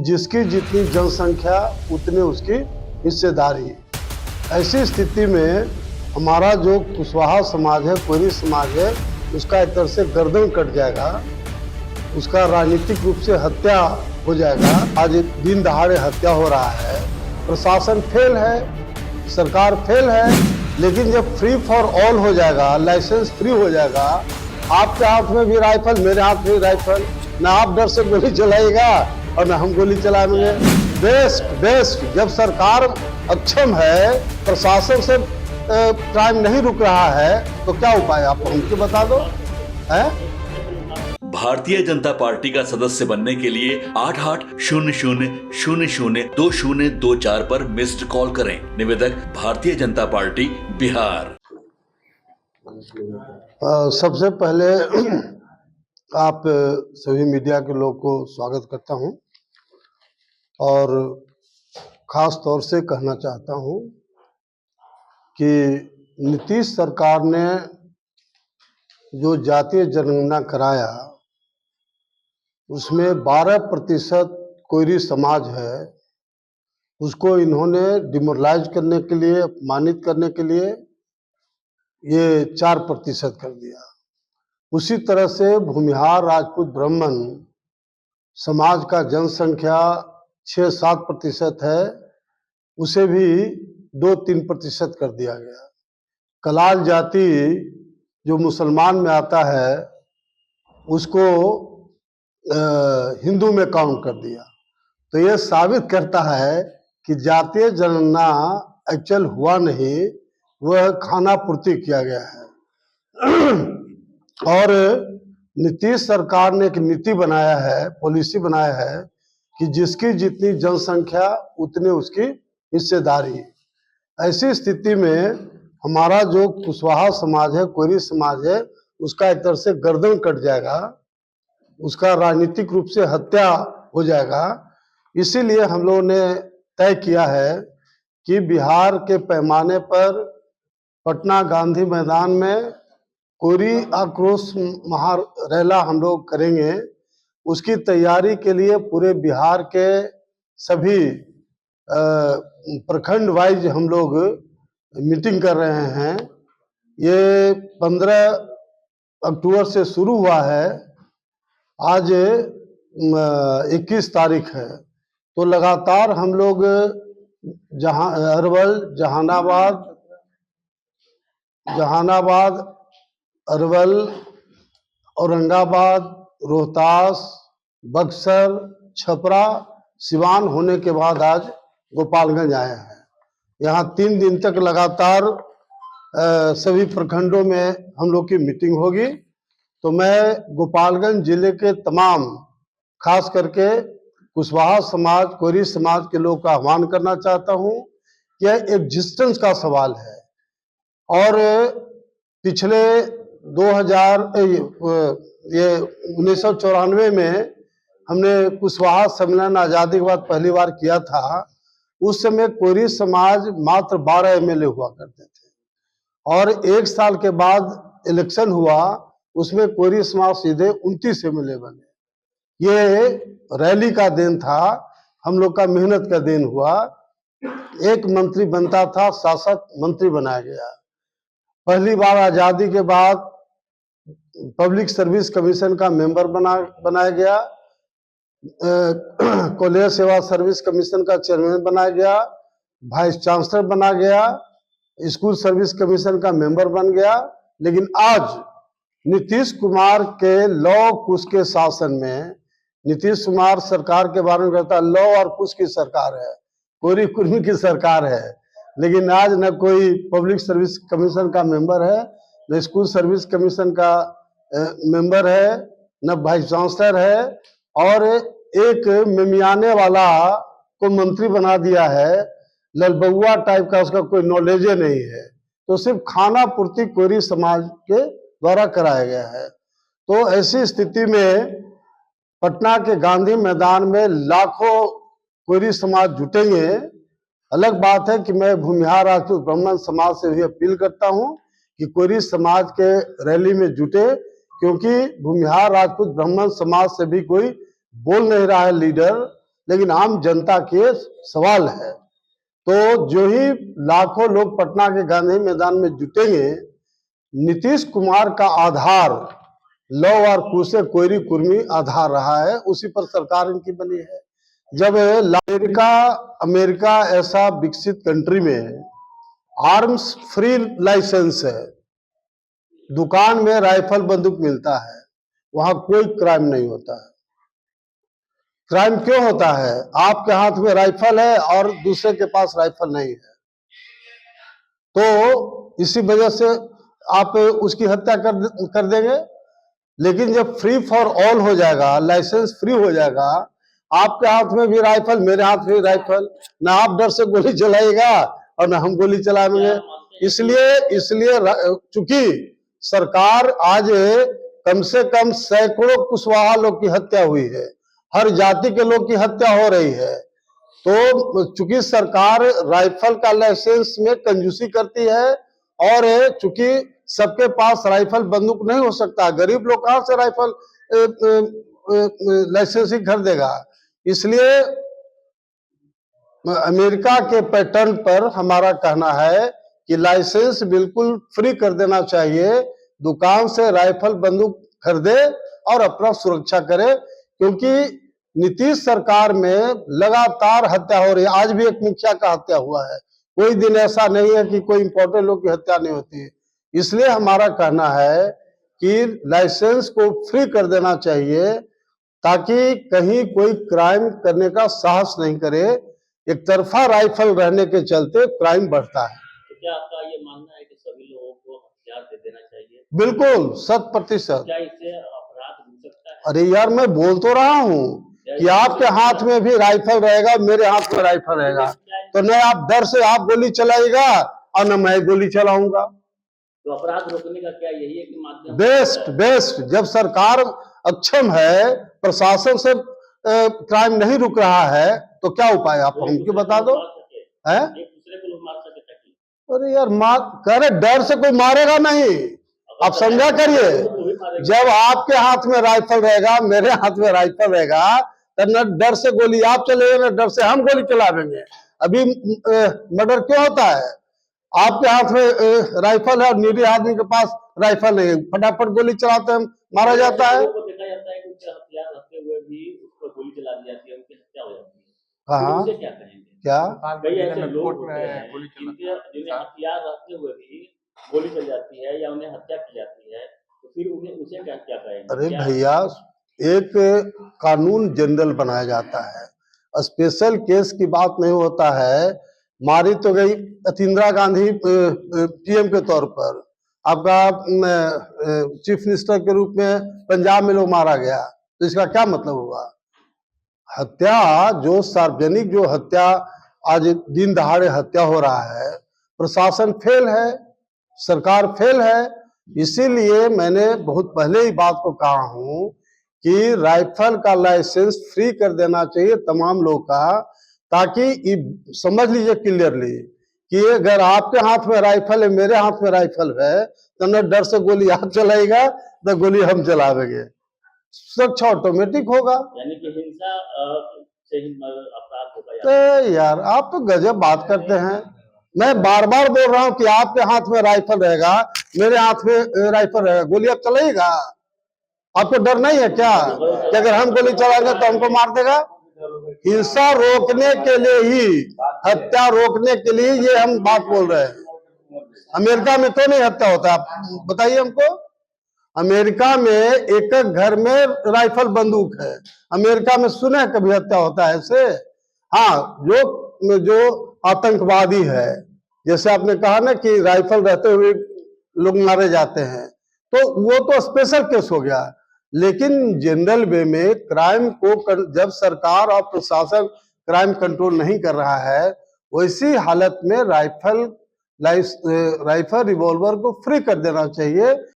जिसकी जितनी जनसंख्या उतनी उसकी हिस्सेदारी। ऐसी स्थिति में हमारा जो कुशवाहा समाज है, कोरी समाज है, उसका एक तरह से गर्दन कट जाएगा, उसका राजनीतिक रूप से हत्या हो जाएगा। आज दिन दहाड़े हत्या हो रहा है, प्रशासन फेल है, सरकार फेल है। लेकिन जब फ्री फॉर ऑल हो जाएगा, लाइसेंस फ्री हो जाएगा, आपके हाथ में भी राइफल, मेरे हाथ में भी राइफल, ना आप डर से गोली चलाएगा और ना हम गोली चलाएंगे। बेस्ट जब सरकार अक्षम है, प्रशासन से क्राइम नहीं रुक रहा है, तो क्या उपाय आप हमको बता दो है? भारतीय जनता पार्टी का सदस्य बनने के लिए 8800002024 पर मिस्ड कॉल करें। निवेदक भारतीय जनता पार्टी बिहार। सबसे पहले आप सभी मीडिया के लोग को स्वागत करता हूं और खास तौर से कहना चाहता हूं कि नीतीश सरकार ने जो जातीय जनगणना कराया, उसमें 12% कोयरी समाज है, उसको इन्होंने डिमोरलाइज करने के लिए, अपमानित करने के लिए ये 4% कर दिया। उसी तरह से भूमिहार राजपूत ब्राह्मण समाज का जनसंख्या 6-7% है, उसे भी 2-3% कर दिया गया। कलाल जाति जो मुसलमान में आता है, उसको हिंदू में काउंट कर दिया। तो ये साबित करता है कि जातीय जनगणना एक्चुअल हुआ नहीं, वह खाना पूर्ति किया गया है। और नीतीश सरकार ने एक नीति बनाया है, पॉलिसी बनाया है कि जिसकी जितनी जनसंख्या उतनी उसकी हिस्सेदारी। ऐसी स्थिति में हमारा जो कुशवाहा समाज है, कोरी समाज है, उसका एक तरह से गर्दन कट जाएगा, उसका राजनीतिक रूप से हत्या हो जाएगा। इसीलिए हम लोगों ने तय किया है कि बिहार के पैमाने पर पटना गांधी मैदान में कोरी आक्रोश महारैला हम लोग करेंगे। उसकी तैयारी के लिए पूरे बिहार के सभी प्रखंड वाइज हम लोग मीटिंग कर रहे हैं। ये 15 अक्टूबर से शुरू हुआ है, आज 21 तारीख है। तो लगातार हम लोग अरवल, जहानाबाद, अरवल, औरंगाबाद, रोहतास, बक्सर, छपरा, सिवान होने के बाद आज गोपालगंज आए हैं। यहाँ 3 दिन तक लगातार सभी प्रखंडों में हम लोग की मीटिंग होगी। तो मैं गोपालगंज जिले के तमाम, खास करके कुशवाहा समाज, कोरी समाज के लोग का आह्वान करना चाहता हूँ। यह एग्जिस्टेंस का सवाल है और पिछले 1994 में हमने कुशवाहा सम्मेलन आजादी के बाद पहली बार किया था। उस समय कोरी समाज मात्र 12 एमएलए हुआ करते थे और 1 साल के बाद इलेक्शन हुआ, उसमें कोरी समाज सीधे 29 एमएलए बने। ये रैली का दिन था, हम लोग का मेहनत का दिन हुआ। एक मंत्री बनता था, शासक मंत्री बनाया गया। पहली बार आजादी के बाद पब्लिक सर्विस कमीशन का मेंबर बनाया गया, कॉलेज सेवा सर्विस कमीशन का चेयरमैन बनाया गया, वाइस चांसलर बना गया, स्कूल सर्विस कमीशन का मेंबर बन गया। लेकिन आज नीतीश कुमार के लॉ कुश के शासन में, नीतीश कुमार सरकार के बारे में कहता है लॉ और कुश की सरकार है, कोरी कुर्मी की सरकार है। लेकिन आज न कोई पब्लिक सर्विस कमीशन का मेंबर है, न स्कूल सर्विस कमीशन का मेंबर है, न वाइस चांसलर है, और एक मिमियाने वाला को मंत्री बना दिया है, ललबुआ टाइप का, उसका कोई नॉलेज नहीं है। तो सिर्फ खाना पूर्ति कोरी समाज के द्वारा कराया गया है। तो ऐसी स्थिति में पटना के गांधी मैदान में लाखों कोरी समाज जुटेंगे। अलग बात है कि मैं भूमिहार राजपूत ब्राह्मण समाज से भी अपील करता हूं कि कोरी समाज के रैली में जुटे, क्योंकि भूमिहार राजपूत ब्राह्मण समाज से भी कोई बोल नहीं रहा है लीडर। लेकिन आम जनता के सवाल है। तो जो ही लाखों लोग पटना के गांधी मैदान में जुटेंगे, नीतीश कुमार का आधार लौ और कुशे कोयरी कुर्मी आधार रहा है, उसी पर सरकार इनकी बनी है। जब अमेरिका ऐसा विकसित कंट्री में आर्म्स फ्री लाइसेंस है, दुकान में राइफल बंदूक मिलता है, वहां कोई क्राइम नहीं होता है। क्राइम क्यों होता है? आपके हाथ में राइफल है और दूसरे के पास राइफल नहीं है, तो इसी वजह से आप उसकी हत्या कर देंगे। लेकिन जब फ्री फॉर ऑल हो जाएगा, लाइसेंस फ्री हो जाएगा, आपके हाथ में भी राइफल, मेरे हाथ में भी राइफल, ना आप डर से गोली चलाएगा और ना हम गोली चलाएंगे। इसलिए चूंकि सरकार आज कम से कम सैकड़ों कुशवाहा लोग की हत्या हुई है, हर जाति के लोग की हत्या हो रही है, तो चूंकि सरकार राइफल का लाइसेंस में कंजूसी करती है और चूंकि सबके पास राइफल बंदूक नहीं हो सकता, गरीब लोग कहां से राइफल लाइसेंस ही खरीदेगा, इसलिए अमेरिका के पैटर्न पर हमारा कहना है कि लाइसेंस बिल्कुल फ्री कर देना चाहिए, दुकान से राइफल बंदूक खरीदे और अपना सुरक्षा करे। क्योंकि नीतीश सरकार में लगातार हत्या हो रही है, आज भी एक मुखिया का हत्या हुआ है, कोई दिन ऐसा नहीं है कि कोई इंपॉर्टेंट लोग की हत्या नहीं होती है। इसलिए हमारा कहना है कि लाइसेंस को फ्री कर देना चाहिए, ताकि कहीं कोई क्राइम करने का साहस नहीं करे। एक तरफा राइफल रहने के चलते क्राइम बढ़ता है। तो क्या आपका ये मानना है कि सभी लोगों को हथियार दे देना चाहिए? बिल्कुल 100%। क्या इससे अपराध हो सकता है? अरे यार, मैं बोल तो रहा हूँ कि आपके हाथ में भी राइफल रहेगा, मेरे हाथ में राइफल रहेगा, तो न आप डर से आप गोली चलाएगा और न मैं गोली चलाऊंगा। तो अपराध रोकने का क्या यही है कि माध्यम? बेस्ट। जब सरकार अक्षम है, प्रशासन से क्राइम नहीं रुक रहा है, तो क्या उपाय आप हमको बता दो। है एक दूसरे को लोग मार सके? अरे यार, कह रहे डर से कोई मारेगा नहीं, आप समझा करिए। जब आपके हाथ में राइफल रहेगा, मेरे हाथ में राइफल रहेगा, तब न डर से गोली आप चलेगा, न डर से हम गोली चलावेंगे। अभी मर्डर क्यों होता है? आपके हाथ में राइफल है और निरीह आदमी के पास राइफल नहीं है, फटाफट गोली चलाते हैं, मारा जाता है। देखा जाता है कि उनके हथियार रखते हुए भी उस पर गोली चला दी जाती है, उनकी हत्या हो जाती है। हाँ, उसे क्या कहेंगे? क्या कई ऐसे लोग होते हैं जिन्हें हथियार रखते हुए भी गोली चल जाती है या उन्हें हत्या की जाती है, तो फिर उन्हें उसे क्या कहेंगे? अरे भैया, एक कानून जनरल बनाया जाता है, स्पेशल केस की बात नहीं होता है। मारी तो गई इंदिरा गांधी पीएम के तौर पर, आपका चीफ मिनिस्टर के रूप में पंजाब में लोग मारा गया, तो इसका क्या मतलब हुआ? हत्या, जो सार्वजनिक जो हत्या आज दिन दहाड़े हत्या हो रहा है, प्रशासन फेल है, सरकार फेल है। इसीलिए मैंने बहुत पहले ही बात को कहा हूं कि राइफल का लाइसेंस फ्री कर देना चाहिए तमाम लोग का, ताकि समझ लीजिए क्लियरली कि अगर आपके हाथ में राइफल है, मेरे हाथ में राइफल है, तो न डर से गोली आप चलाएगा, न गोली हम चलावेंगे, सुरक्षा ऑटोमेटिक होगा। यानी कि हिंसा से ही अपराध होगा। यार, आप तो गजब बात करते हैं। मैं बार बार बोल रहा हूं कि आपके हाथ में राइफल रहेगा, मेरे हाथ में राइफल रहेगा, गोली आप चलाएगा। आपको डर नहीं है क्या कि अगर हम गोली चलाएंगे तो हमको मार देगा? हिंसा रोकने के लिए ही, हत्या रोकने के लिए ये हम बात बोल रहे हैं। अमेरिका में तो नहीं हत्या होता, आप बताइए हमको। अमेरिका में एक एक घर में राइफल बंदूक है। अमेरिका में सुने कभी हत्या होता है ऐसे? हाँ, जो आतंकवादी है, जैसे आपने कहा ना कि राइफल रहते हुए लोग मारे जाते हैं, तो वो तो स्पेशल केस हो गया। लेकिन जनरल वे में क्राइम को जब सरकार और प्रशासन क्राइम कंट्रोल नहीं कर रहा है, वैसी हालत में राइफल रिवॉल्वर को फ्री कर देना चाहिए।